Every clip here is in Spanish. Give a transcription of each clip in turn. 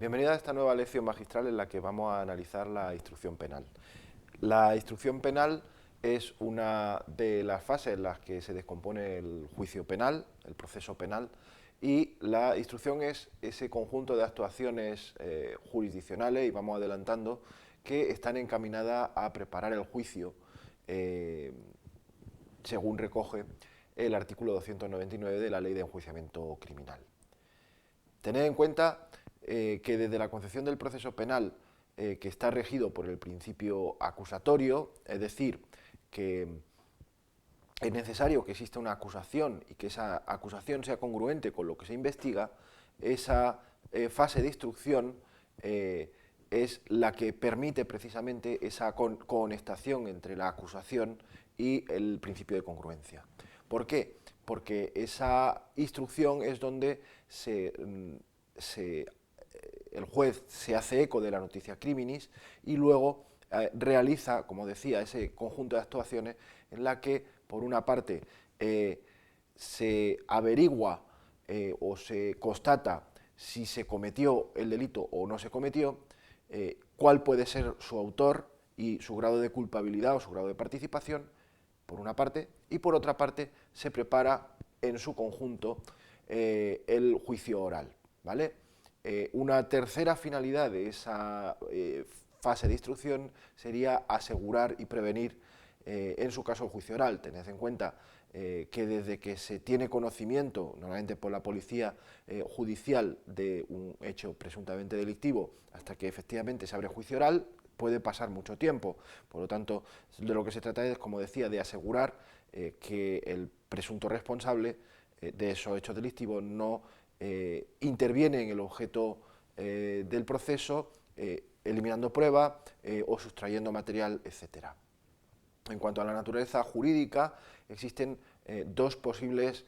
Bienvenida a esta nueva lección magistral en la que vamos a analizar la instrucción penal. La instrucción penal es una de las fases en las que se descompone el juicio penal, el proceso penal, y la instrucción es ese conjunto de actuaciones jurisdiccionales, y vamos adelantando, que están encaminadas a preparar el juicio según recoge el artículo 299 de la Ley de Enjuiciamiento Criminal. Tened en cuenta que desde la concepción del proceso penal, que está regido por el principio acusatorio, es decir, que es necesario que exista una acusación y que esa acusación sea congruente con lo que se investiga, esa fase de instrucción es la que permite precisamente esa conectación entre la acusación y el principio de congruencia. ¿Por qué? Porque esa instrucción es donde el juez se hace eco de la noticia criminis y luego realiza, como decía, ese conjunto de actuaciones en la que, por una parte, se averigua o se constata si se cometió el delito o no se cometió, cuál puede ser su autor y su grado de culpabilidad o su grado de participación, por una parte, y por otra parte se prepara en su conjunto el juicio oral, ¿vale? Una tercera finalidad de esa fase de instrucción sería asegurar y prevenir, en su caso, el juicio oral. Tened en cuenta que desde que se tiene conocimiento, normalmente por la policía judicial, de un hecho presuntamente delictivo, hasta que efectivamente se abre juicio oral, puede pasar mucho tiempo. Por lo tanto, de lo que se trata es, como decía, de asegurar que el presunto responsable de esos hechos delictivos no interviene en el objeto del proceso, eliminando pruebas o sustrayendo material, etc. En cuanto a la naturaleza jurídica, existen dos posibles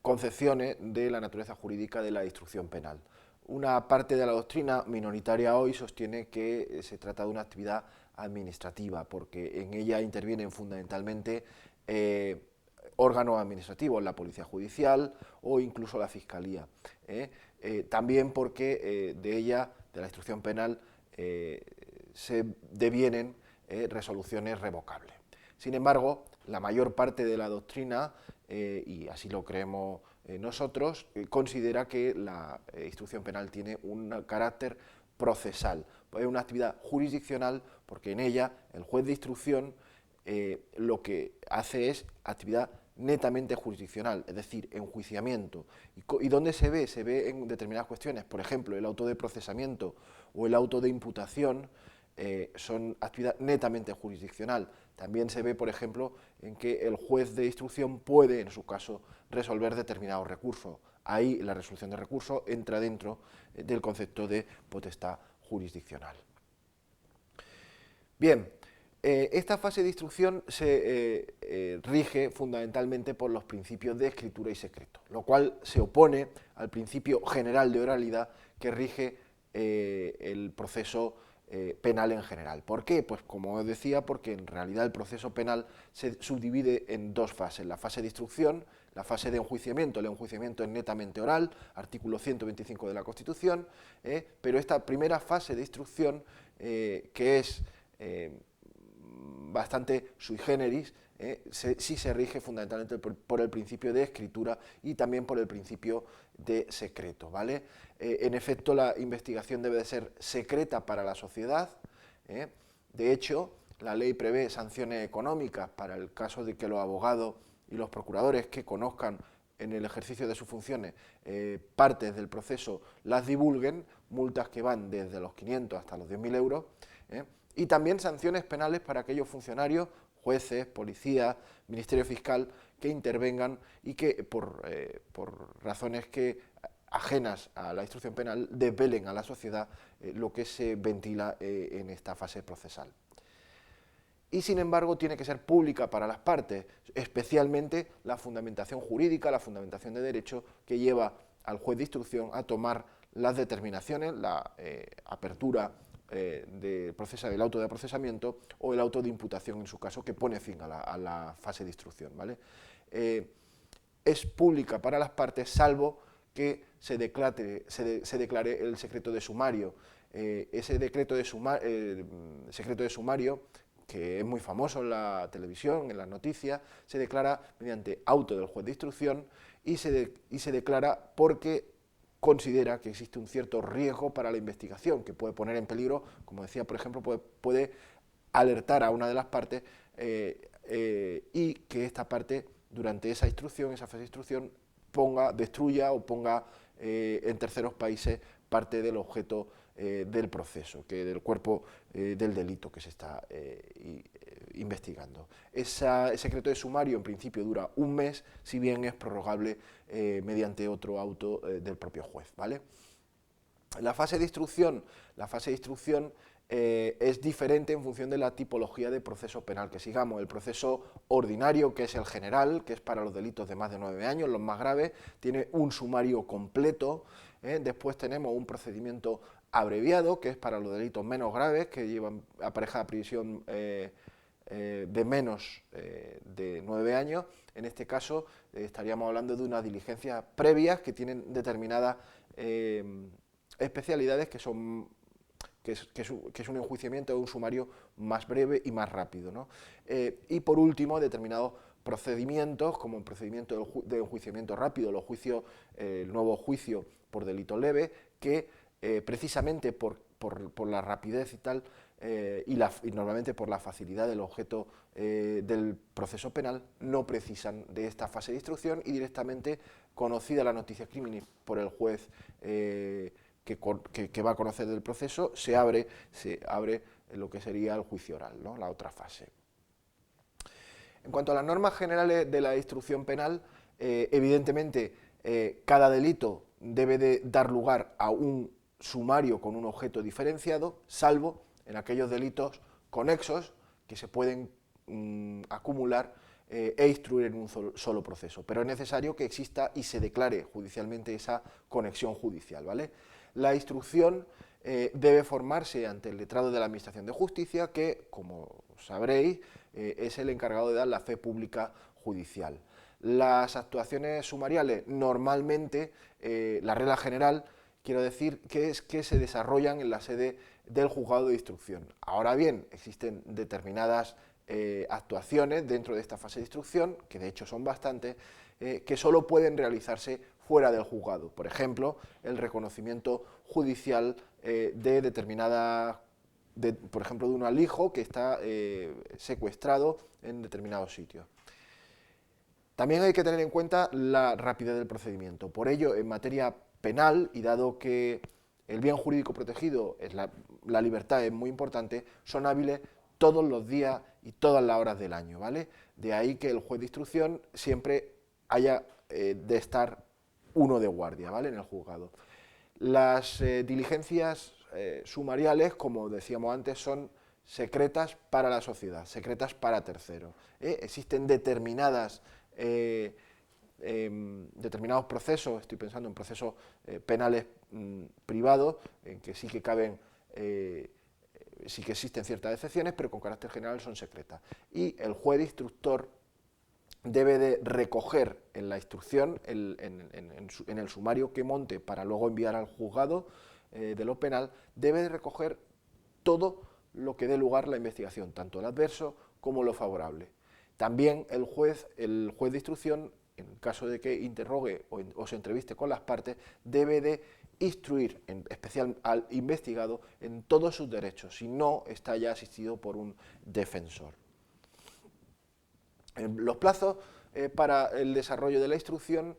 concepciones de la naturaleza jurídica de la instrucción penal. Una parte de la doctrina, minoritaria hoy, sostiene que se trata de una actividad administrativa, porque en ella intervienen fundamentalmente órganos administrativos, la Policía Judicial o incluso la Fiscalía. También porque de ella, de la instrucción penal, se devienen resoluciones revocables. Sin embargo, la mayor parte de la doctrina, y así lo creemos nosotros, considera que la instrucción penal tiene un carácter procesal. Es una actividad jurisdiccional porque en ella el juez de instrucción lo que hace es actividad netamente jurisdiccional, es decir, enjuiciamiento. ¿Y dónde se ve? Se ve en determinadas cuestiones. Por ejemplo, el auto de procesamiento o el auto de imputación son actividad netamente jurisdiccional. También se ve, por ejemplo, en que el juez de instrucción puede, en su caso, resolver determinados recursos. Ahí la resolución de recursos entra dentro del concepto de potestad jurisdiccional. Bien, esta fase de instrucción se rige fundamentalmente por los principios de escritura y secreto, lo cual se opone al principio general de oralidad que rige el proceso penal en general. ¿Por qué? Pues como os decía, porque en realidad el proceso penal se subdivide en dos fases: la fase de instrucción, la fase de enjuiciamiento. El enjuiciamiento es netamente oral, artículo 125 de la Constitución, pero esta primera fase de instrucción, que es bastante sui generis, sí se rige fundamentalmente por el principio de escritura y también por el principio de secreto, ¿vale? En efecto, la investigación debe de ser secreta para la sociedad. De hecho, la ley prevé sanciones económicas para el caso de que los abogados y los procuradores que conozcan en el ejercicio de sus funciones partes del proceso las divulguen, multas que van desde los 500 hasta los 10.000 euros, y también sanciones penales para aquellos funcionarios, jueces, policías, Ministerio Fiscal, que intervengan y que por razones que ajenas a la instrucción penal desvelen a la sociedad lo que se ventila en esta fase procesal. Y sin embargo tiene que ser pública para las partes, especialmente la fundamentación jurídica, la fundamentación de derecho que lleva al juez de instrucción a tomar las determinaciones, la apertura del auto de procesamiento o el auto de imputación, en su caso, que pone fin a la fase de instrucción, ¿vale? Es pública para las partes, salvo que se declare el secreto de sumario. Ese secreto de sumario, que es muy famoso en la televisión, en las noticias, se declara mediante auto del juez de instrucción y se declara porque considera que existe un cierto riesgo para la investigación, que puede poner en peligro, como decía, por ejemplo, puede alertar a una de las partes y que esta parte, durante esa fase de instrucción, destruya o ponga en terceros países parte del objeto del proceso, del cuerpo del delito que se está investigando. Ese secreto de sumario en principio dura un mes, si bien es prorrogable mediante otro auto del propio juez, ¿vale? La fase de instrucción es diferente en función de la tipología de proceso penal que sigamos. El proceso ordinario, que es el general, que es para los delitos de más de 9 años, los más graves, tiene un sumario completo. Después tenemos un procedimiento abreviado, que es para los delitos menos graves, que llevan aparejada prisión de menos de 9 años. En este caso estaríamos hablando de unas diligencias previas que tienen determinadas especialidades que es un enjuiciamiento o un sumario más breve y más rápido, ¿no? Y por último, determinados procedimientos, como el procedimiento de enjuiciamiento rápido, el nuevo juicio por delito leve, que precisamente por la rapidez y tal, y normalmente por la facilidad del objeto del proceso penal, no precisan de esta fase de instrucción y directamente, conocida la noticia criminis por el juez que va a conocer del proceso, se abre lo que sería el juicio oral, ¿no? La otra fase. En cuanto a las normas generales de la instrucción penal, evidentemente cada delito debe de dar lugar a un sumario con un objeto diferenciado, salvo en aquellos delitos conexos que se pueden acumular e instruir en un solo proceso, pero es necesario que exista y se declare judicialmente esa conexión judicial, ¿vale? La instrucción debe formarse ante el letrado de la Administración de Justicia, que, como sabréis, es el encargado de dar la fe pública judicial. Las actuaciones sumariales, normalmente, la regla general, quiero decir, que es que se desarrollan en la sede del juzgado de instrucción. Ahora bien, existen determinadas actuaciones dentro de esta fase de instrucción, que de hecho son bastantes, que solo pueden realizarse fuera del juzgado. Por ejemplo, el reconocimiento judicial de determinadas, por ejemplo, de un alijo que está secuestrado en determinados sitios. También hay que tener en cuenta la rapidez del procedimiento. Por ello, en materia penal, y dado que el bien jurídico protegido, la libertad es muy importante, son hábiles todos los días y todas las horas del año, ¿vale? De ahí que el juez de instrucción siempre haya de estar uno de guardia, ¿vale?, en el juzgado. Las diligencias sumariales, como decíamos antes, son secretas para la sociedad, secretas para terceros. Existen determinados procesos, estoy pensando en procesos penales privados, en que sí que sí que existen ciertas excepciones, pero con carácter general son secretas. Y el juez instructor debe de recoger en la instrucción, en el sumario que monte para luego enviar al juzgado de lo penal, debe de recoger todo lo que dé lugar a la investigación, tanto el adverso como lo favorable. También el juez de instrucción, en caso de que interrogue o se entreviste con las partes, debe de instruir, en especial al investigado, en todos sus derechos, si no está ya asistido por un defensor. Los plazos para el desarrollo de la instrucción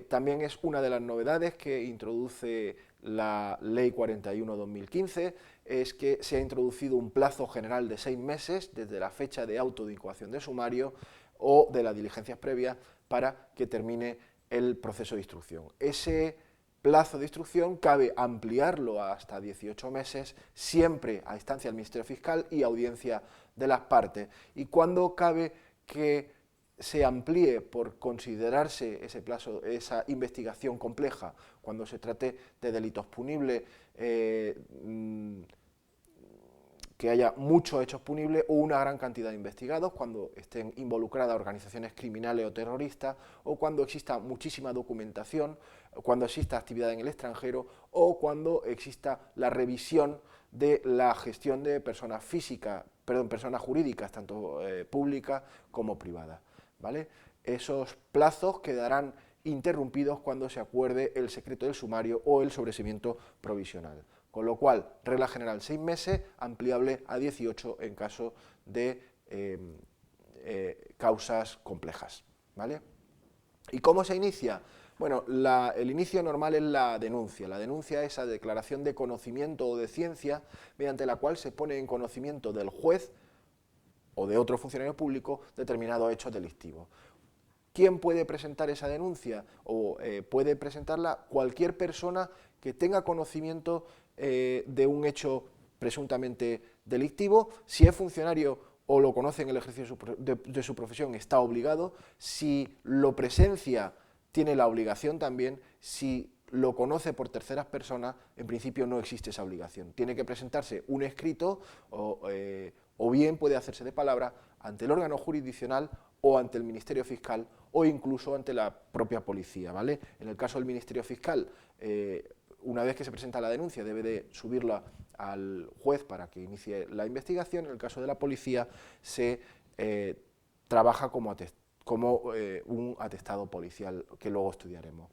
también es una de las novedades que introduce la Ley 41/2015, es que se ha introducido un plazo general de 6 meses desde la fecha de auto de incoación de sumario o de las diligencias previas para que termine el proceso de instrucción. Ese plazo de instrucción cabe ampliarlo hasta 18 meses, siempre a instancia del Ministerio Fiscal y audiencia de las partes. Y cuando cabe que se amplíe por considerarse ese plazo, esa investigación compleja, cuando se trate de delitos punibles que que haya muchos hechos punibles o una gran cantidad de investigados, cuando estén involucradas organizaciones criminales o terroristas, o cuando exista muchísima documentación, cuando exista actividad en el extranjero, o cuando exista la revisión de la gestión de personas físicas, perdón, personas jurídicas, tanto públicas como privadas, ¿vale? Esos plazos quedarán interrumpidos cuando se acuerde el secreto del sumario o el sobreseimiento provisional. Con lo cual, regla general 6 meses, ampliable a 18 en caso de causas complejas, ¿vale? ¿Y cómo se inicia? Bueno, el inicio normal es la denuncia. La denuncia es esa declaración de conocimiento o de ciencia mediante la cual se pone en conocimiento del juez o de otro funcionario público determinados hechos delictivos. ¿Quién puede presentar esa denuncia? O puede presentarla cualquier persona que tenga conocimiento de un hecho presuntamente delictivo. Si es funcionario o lo conoce en el ejercicio de su profesión, está obligado. Si lo presencia, tiene la obligación también. Si lo conoce por terceras personas, en principio no existe esa obligación. Tiene que presentarse un escrito o bien puede hacerse de palabra ante el órgano jurisdiccional o ante el Ministerio Fiscal o incluso ante la propia policía, ¿vale? En el caso del Ministerio Fiscal, una vez que se presenta la denuncia debe de subirla al juez para que inicie la investigación. En el caso de la policía se trabaja como un atestado policial, que luego estudiaremos.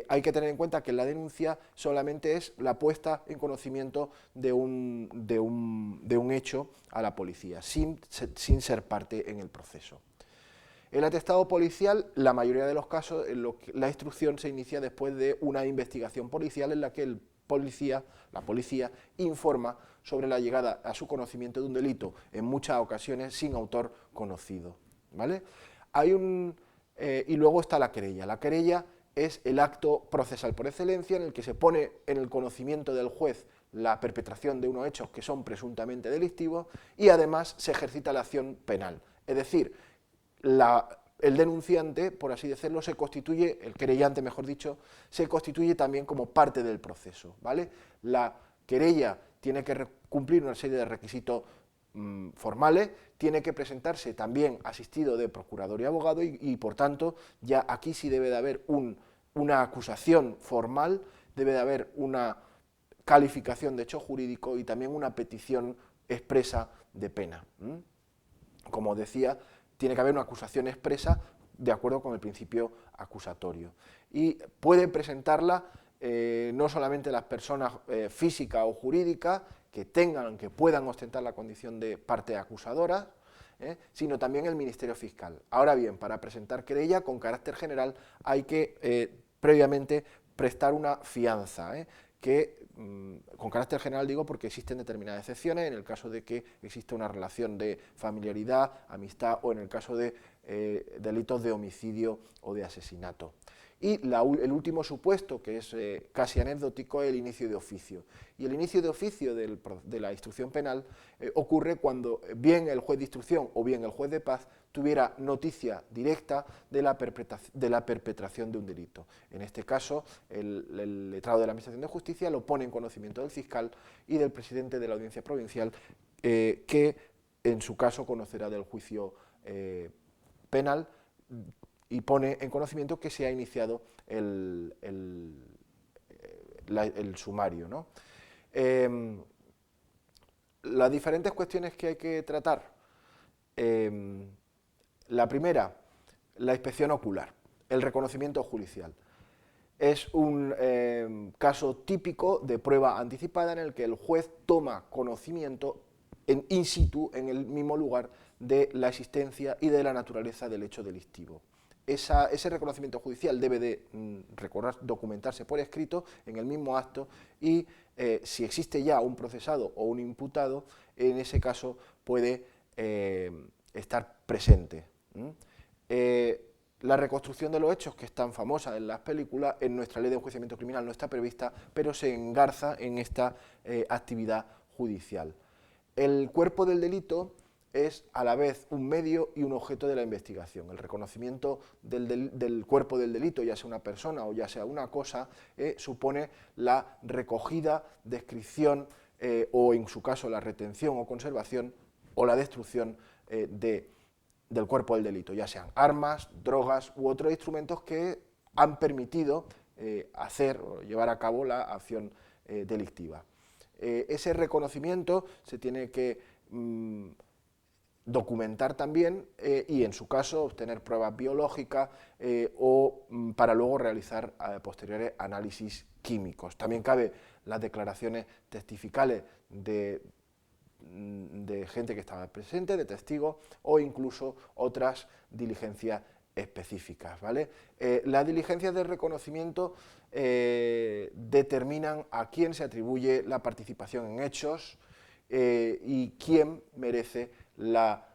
Hay que tener en cuenta que la denuncia solamente es la puesta en conocimiento de un hecho a la policía, sin ser parte en el proceso. El atestado policial, la mayoría de los casos, la instrucción se inicia después de una investigación policial en la que la policía informa sobre la llegada a su conocimiento de un delito, en muchas ocasiones sin autor conocido, ¿vale? Y luego está la querella. La querella es el acto procesal por excelencia en el que se pone en el conocimiento del juez la perpetración de unos hechos que son presuntamente delictivos y además se ejercita la acción penal. Es decir, el denunciante, por así decirlo, se constituye, el querellante mejor dicho, se constituye también como parte del proceso, ¿vale? La querella tiene que cumplir una serie de requisitos formales, tiene que presentarse también asistido de procurador y abogado y por tanto ya aquí sí debe de haber una acusación formal, debe de haber una calificación de hecho jurídico y también una petición expresa de pena. Como decía, tiene que haber una acusación expresa de acuerdo con el principio acusatorio. Y pueden presentarla no solamente las personas físicas o jurídicas que puedan ostentar la condición de parte acusadora, sino también el Ministerio Fiscal. Ahora bien, para presentar querella con carácter general hay que previamente prestar una fianza, con carácter general digo porque existen determinadas excepciones en el caso de que exista una relación de familiaridad, amistad o en el caso de delitos de homicidio o de asesinato. Y el último supuesto, que es casi anecdótico, es el inicio de oficio. Y el inicio de oficio de la instrucción penal ocurre cuando bien el juez de instrucción o bien el juez de paz tuviera noticia directa de la perpetración de un delito. En este caso, el letrado de la Administración de Justicia lo pone en conocimiento del fiscal y del presidente de la Audiencia Provincial, que en su caso conocerá del juicio penal y pone en conocimiento que se ha iniciado el sumario, ¿no? Las diferentes cuestiones que hay que tratar. La primera, la inspección ocular, el reconocimiento judicial. Es un caso típico de prueba anticipada en el que el juez toma conocimiento in situ, en el mismo lugar, de la existencia y de la naturaleza del hecho delictivo. Ese reconocimiento judicial debe de documentarse por escrito en el mismo acto y si existe ya un procesado o un imputado, en ese caso puede estar presente. La reconstrucción de los hechos, que es tan famosa en las películas, en nuestra ley de enjuiciamiento criminal no está prevista, pero se engarza en esta actividad judicial. El cuerpo del delito es a la vez un medio y un objeto de la investigación. El reconocimiento del cuerpo del delito, ya sea una persona o ya sea una cosa, supone la recogida, descripción, o en su caso la retención o conservación o la destrucción del cuerpo del delito, ya sean armas, drogas u otros instrumentos que han permitido hacer o llevar a cabo la acción delictiva. Ese reconocimiento se tiene que documentar también y en su caso obtener pruebas biológicas para luego realizar posteriores análisis químicos. También cabe las declaraciones testificales de gente que estaba presente, de testigos o incluso otras diligencias específicas, ¿vale? Las diligencias de reconocimiento determinan a quién se atribuye la participación en hechos y quién merece la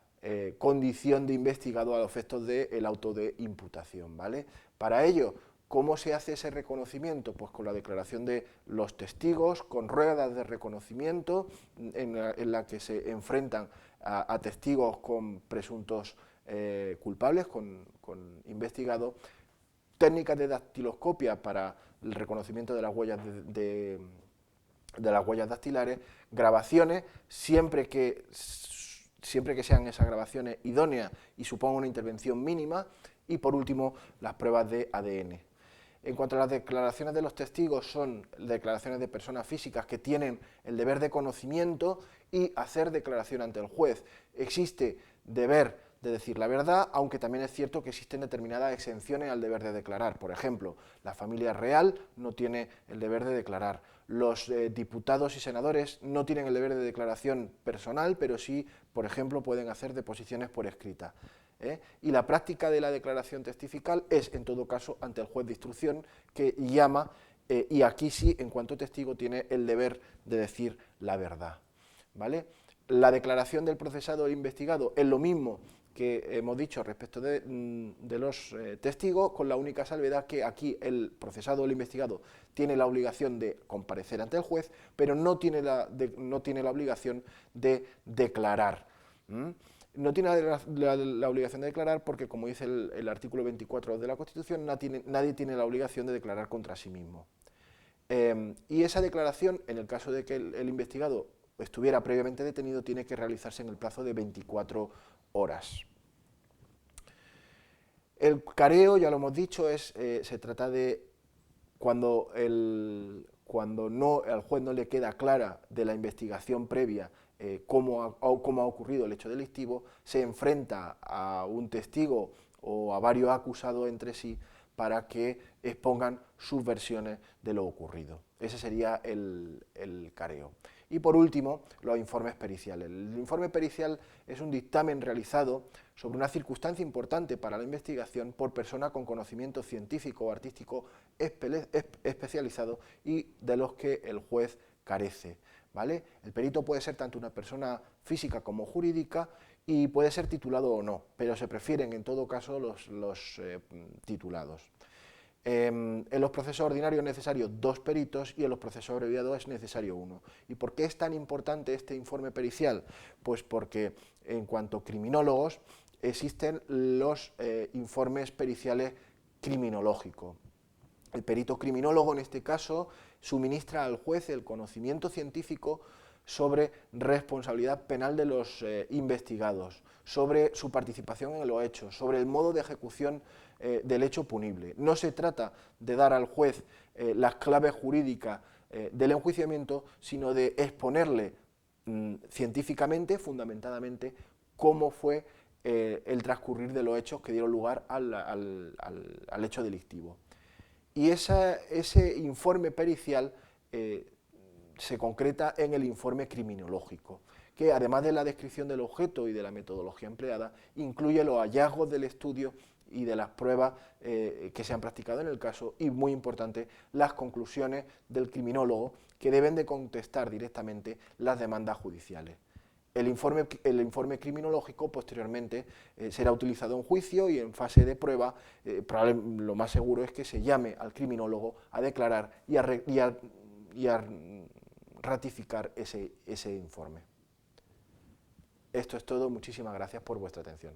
condición de investigado a los efectos del auto de imputación, ¿vale? Para ello, ¿cómo se hace ese reconocimiento? Pues con la declaración de los testigos, con ruedas de reconocimiento en la que se enfrentan a testigos con presuntos culpables, con investigados, técnicas de dactiloscopia para el reconocimiento de las huellas de las huellas dactilares, grabaciones, siempre que sean esas grabaciones idóneas y supongan una intervención mínima, y por último las pruebas de ADN. En cuanto a las declaraciones de los testigos, son declaraciones de personas físicas que tienen el deber de conocimiento y hacer declaración ante el juez. Existe deber de decir la verdad, aunque también es cierto que existen determinadas exenciones al deber de declarar. Por ejemplo, la familia real no tiene el deber de declarar. Los diputados y senadores no tienen el deber de declaración personal, pero sí, por ejemplo, pueden hacer deposiciones por escrita. Y la práctica de la declaración testifical es, en todo caso, ante el juez de instrucción, que llama, y aquí sí, en cuanto testigo, tiene el deber de decir la verdad, ¿vale? La declaración del procesado e investigado es lo mismo que hemos dicho respecto de los testigos, con la única salvedad que aquí el procesado o el investigado tiene la obligación de comparecer ante el juez, pero no tiene la obligación de declarar. No tiene la obligación de declarar porque, como dice el artículo 24 de la Constitución, nadie tiene la obligación de declarar contra sí mismo. Y esa declaración, en el caso de que el investigado estuviera previamente detenido, tiene que realizarse en el plazo de 24 horas. El careo, ya lo hemos dicho, se trata de cuando al juez no le queda clara de la investigación previa cómo ha ocurrido el hecho delictivo, se enfrenta a un testigo o a varios acusados entre sí para que expongan sus versiones de lo ocurrido. Ese sería el careo. Y por último, los informes periciales. El informe pericial es un dictamen realizado sobre una circunstancia importante para la investigación por persona con conocimiento científico o artístico especializado y de los que el juez carece, ¿vale? El perito puede ser tanto una persona física como jurídica y puede ser titulado o no, pero se prefieren en todo caso los titulados. En los procesos ordinarios es necesario 2 peritos y en los procesos abreviados es necesario 1. ¿Y por qué es tan importante este informe pericial? Pues porque en cuanto a criminólogos existen los informes periciales criminológicos. El perito criminólogo en este caso suministra al juez el conocimiento científico sobre responsabilidad penal de los investigados, sobre su participación en los hechos, sobre el modo de ejecución del hecho punible. No se trata de dar al juez las claves jurídicas del enjuiciamiento, sino de exponerle científicamente, fundamentadamente, cómo fue el transcurrir de los hechos que dieron lugar al hecho delictivo. Y ese informe pericial se concreta en el informe criminológico, que además de la descripción del objeto y de la metodología empleada, incluye los hallazgos del estudio y de las pruebas que se han practicado en el caso y, muy importante, las conclusiones del criminólogo, que deben de contestar directamente las demandas judiciales. El informe criminológico posteriormente será utilizado en juicio y en fase de prueba. Lo más seguro es que se llame al criminólogo a declarar y a ratificar ese informe. Esto es todo, muchísimas gracias por vuestra atención.